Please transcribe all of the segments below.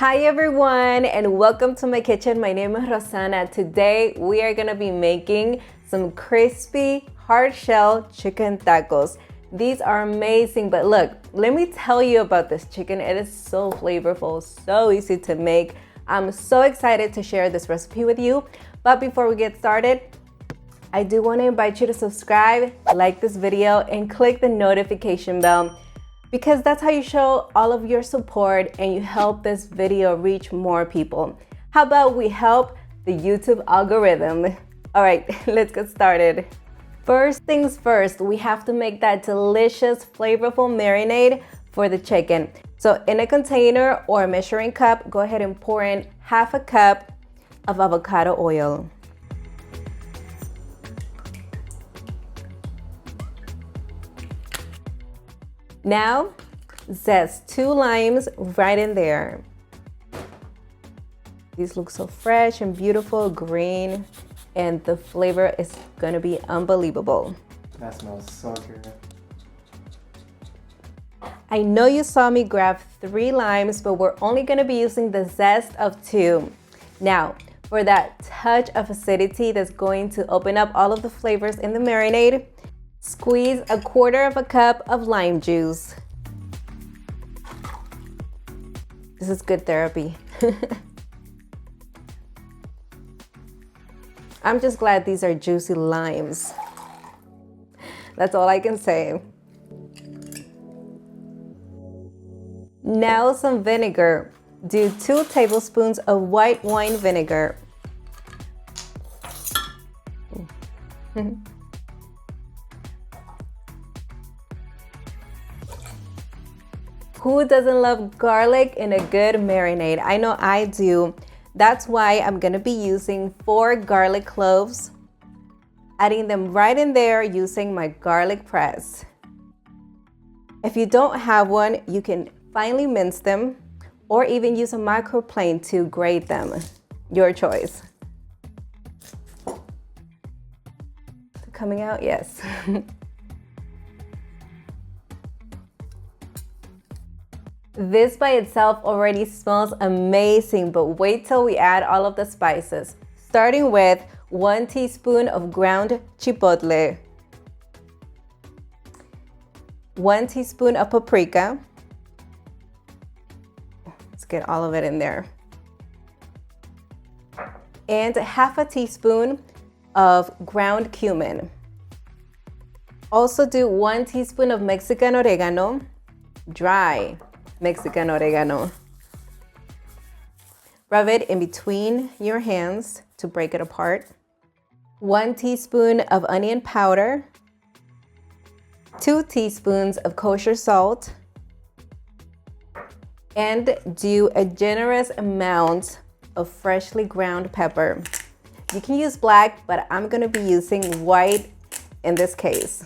Hi everyone and welcome to my kitchen. My name is Rosanna. Today we are gonna be making some crispy hard shell chicken tacos. These are amazing, but look, let me tell you about this chicken. It is so flavorful, so easy to make. I'm so excited to share this recipe with you. But before we get started, I do want to invite you to subscribe, like this video, and click the notification bell, because that's how you show all of your support and you help this video reach more people. How about we help the YouTube algorithm? All right, let's get started. First things first, we have to make that delicious, flavorful marinade for the chicken. So in a container or a measuring cup, go ahead and pour in half a cup of avocado oil. Now, zest 2 limes right in there. These look so fresh and beautiful, green, and the flavor is gonna be unbelievable. That smells so good. I know you saw me grab 3 limes, but we're only gonna be using the zest of 2. Now, for that touch of acidity that's going to open up all of the flavors in the marinade, squeeze 1/4 cup of lime juice. This is good therapy. I'm just glad these are juicy limes. That's all I can say. Now some vinegar. Do 2 tablespoons of white wine vinegar. Who doesn't love garlic in a good marinade? I know I do. That's why I'm gonna be using 4 garlic cloves, adding them right in there using my garlic press. If you don't have one, you can finely mince them or even use a microplane to grate them. Your choice. Coming out, yes. This by itself already smells amazing, but wait till we add all of the spices. Starting with 1 teaspoon of ground chipotle, 1 teaspoon of paprika. Let's get all of it in there. And half a teaspoon of ground cumin. Also do 1 teaspoon of Mexican oregano, dry Mexican oregano. Rub it in between your hands to break it apart. 1 teaspoon of onion powder, 2 teaspoons of kosher salt, and do a generous amount of freshly ground pepper. You can use black, but I'm gonna be using white in this case.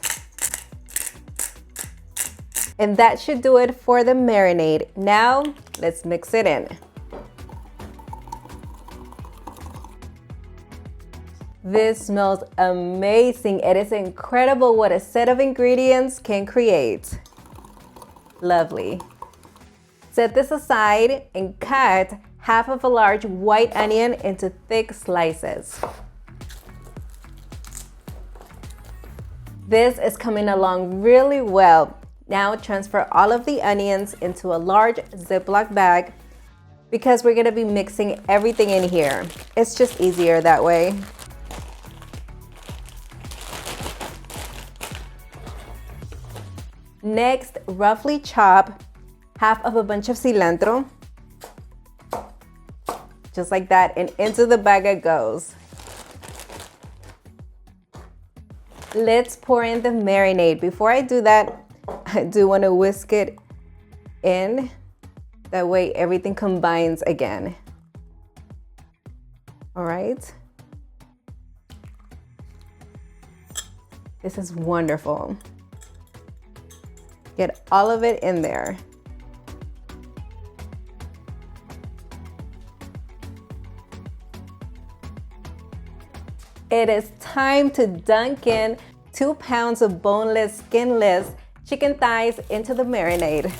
And that should do it for the marinade. Now, let's mix it in. This smells amazing. It is incredible what a set of ingredients can create. Lovely. Set this aside and cut half of a large white onion into thick slices. This is coming along really well. Now transfer all of the onions into a large Ziploc bag because we're gonna be mixing everything in here. It's just easier that way. Next, roughly chop half of a bunch of cilantro. Just like that, and into the bag it goes. Let's pour in the marinade. Before I do that, I do want to whisk it in. That way everything combines again. All right. This is wonderful. Get all of it in there. It is time to dunk in 2 pounds of boneless, skinless chicken thighs into the marinade.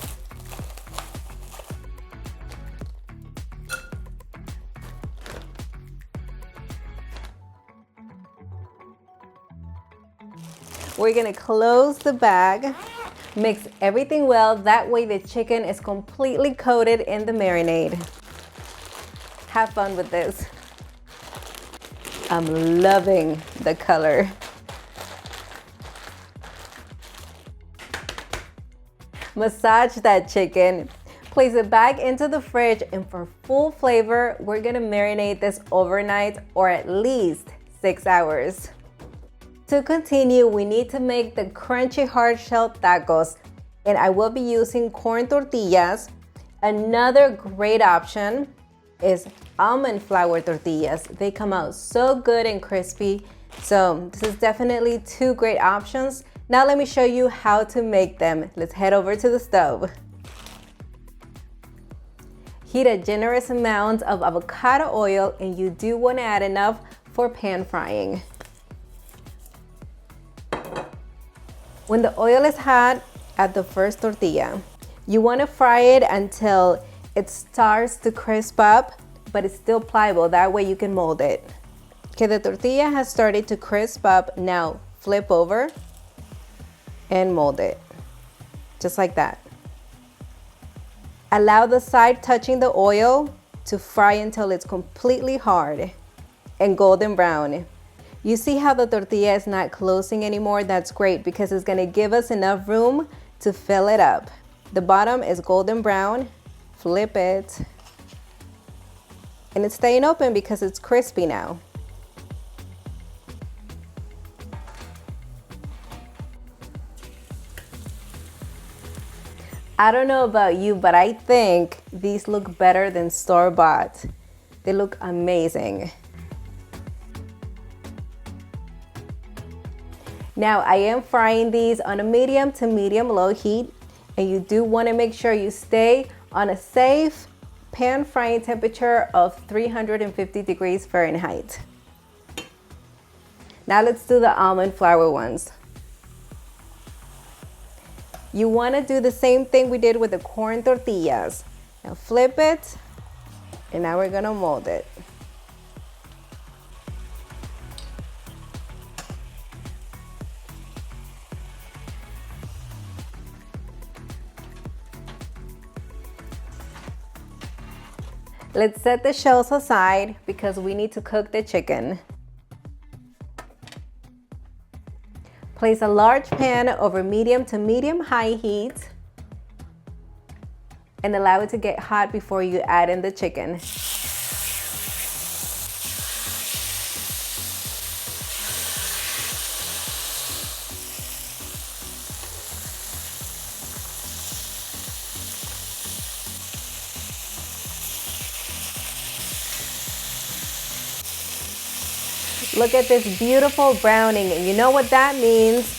We're gonna close the bag, mix everything well, that way the chicken is completely coated in the marinade. Have fun with this. I'm loving the color. Massage that chicken. Place it back into the fridge, and for full flavor, we're gonna marinate this overnight or at least 6 hours. To continue, we need to make the crunchy hard shell tacos, and I will be using corn tortillas. Another great option is almond flour tortillas. They come out so good and crispy. So this is definitely two great options. Now let me show you how to make them. Let's head over to the stove. Heat a generous amount of avocado oil, and you do want to add enough for pan frying. When the oil is hot, add the first tortilla. You want to fry it until it starts to crisp up, but it's still pliable. That way you can mold it. Okay, the tortilla has started to crisp up. Now flip over and mold it, just like that. Allow the side touching the oil to fry until it's completely hard and golden brown. You see how the tortilla is not closing anymore? That's great because it's gonna give us enough room to fill it up. The bottom is golden brown. Flip it. And it's staying open because it's crispy now. I don't know about you, but I think these look better than store-bought. They look amazing. Now I am frying these on a medium to medium low heat, and you do want to make sure you stay on a safe pan frying temperature of 350 degrees Fahrenheit. Now let's do the almond flour ones. You want to do the same thing we did with the corn tortillas. Now flip it, and now we're gonna mold it. Let's set the shells aside because we need to cook the chicken. Place a large pan over medium to medium high heat and allow it to get hot before you add in the chicken. Look at this beautiful browning, and you know what that means?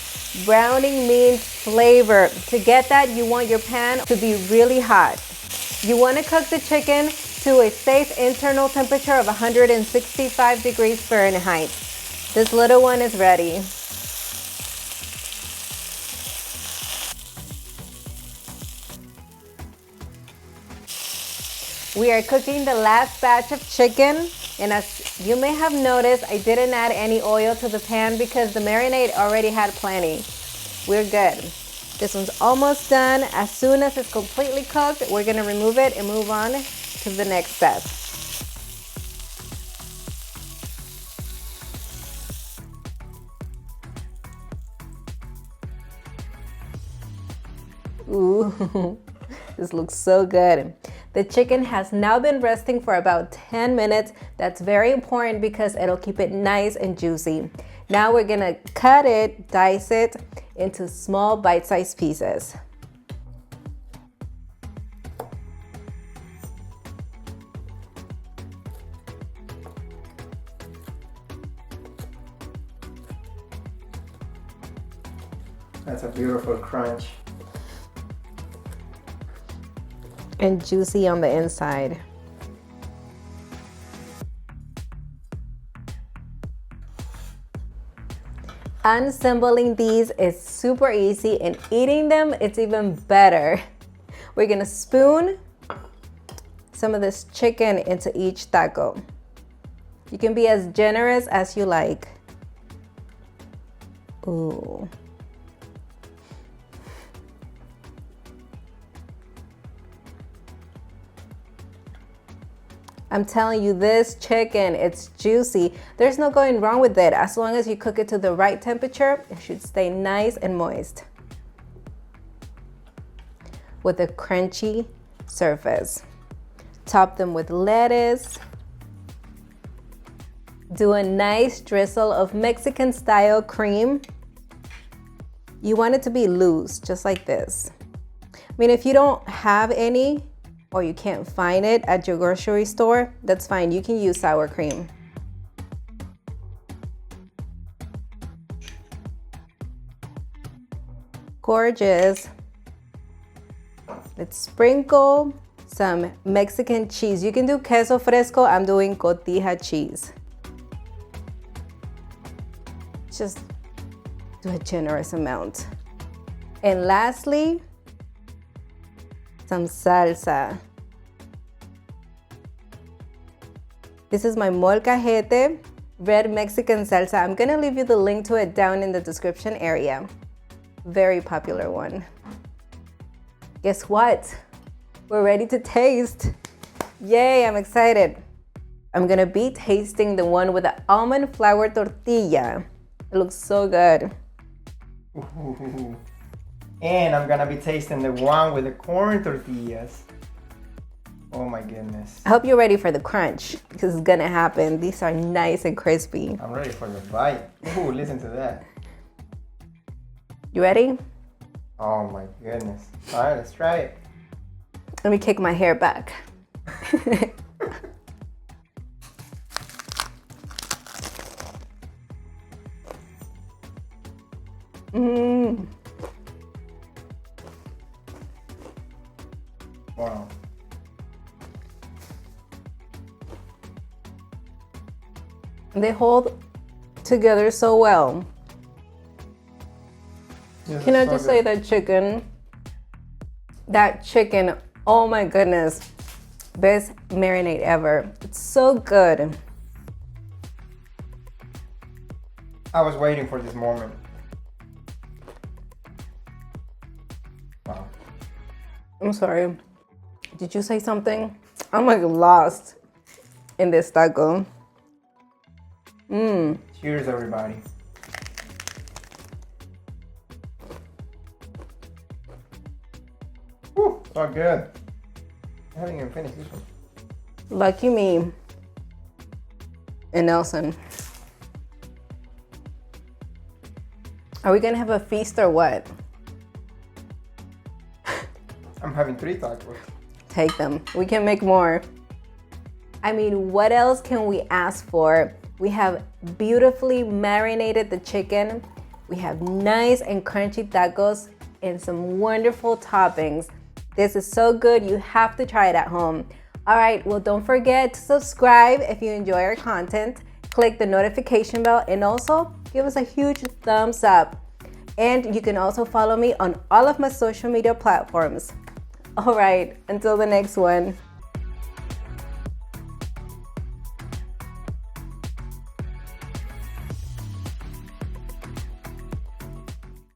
Browning means flavor. To get that, you want your pan to be really hot. You want to cook the chicken to a safe internal temperature of 165 degrees Fahrenheit. This little one is ready. We are cooking the last batch of chicken, and as you may have noticed, I didn't add any oil to the pan because the marinade already had plenty. We're good. This one's almost done. As soon as it's completely cooked, we're gonna remove it and move on to the next step. Ooh, this looks so good. The chicken has now been resting for about 10 minutes. That's very important because it'll keep it nice and juicy. Now we're gonna cut it, dice it into small bite-sized pieces. That's a beautiful crunch. And juicy on the inside. Unassembling these is super easy, and eating them, it's even better. We're gonna spoon some of this chicken into each taco. You can be as generous as you like. Ooh, I'm telling you, this chicken, it's juicy. There's no going wrong with it. As long as you cook it to the right temperature, it should stay nice and moist with a crunchy surface. Top them with lettuce. Do a nice drizzle of Mexican style cream. You want it to be loose, just like this. I mean, if you don't have any, or you can't find it at your grocery store, that's fine. You can use sour cream. Gorgeous. Let's sprinkle some Mexican cheese. You can do queso fresco. I'm doing cotija cheese. Just do a generous amount. And lastly, some salsa. This is my molcajete red Mexican salsa. I'm gonna leave you the link to it down in the description area. Very popular one. Guess what? We're ready to taste. Yay, I'm excited. I'm gonna be tasting the one with the almond flour tortilla. It looks so good. Ooh. And I'm gonna be tasting the one with the corn tortillas. Oh my goodness. I hope you're ready for the crunch because it's gonna happen. These are nice and crispy. I'm ready for the bite. Ooh, listen to that. You ready? Oh my goodness. All right, let's try it. Let me kick my hair back. Wow. They hold together so well. Yes, Can I so just good. say that chicken, oh my goodness, best marinade ever. It's so good. I was waiting for this moment. Wow. I'm sorry. Did you say something? I'm like lost in this taco. Cheers, everybody. Whew, so good. I haven't even finished this one. Lucky me. And Nelson. Are we gonna have a feast or what? I'm having 3 tacos. Take them. We can make more. I mean, what else can we ask for? We have beautifully marinated the chicken. We have nice and crunchy tacos and some wonderful toppings. This is so good. You have to try it at home. All right, well, don't forget to subscribe if you enjoy our content. Click the notification bell and also give us a huge thumbs up. And you can also follow me on all of my social media platforms. All right, until the next one.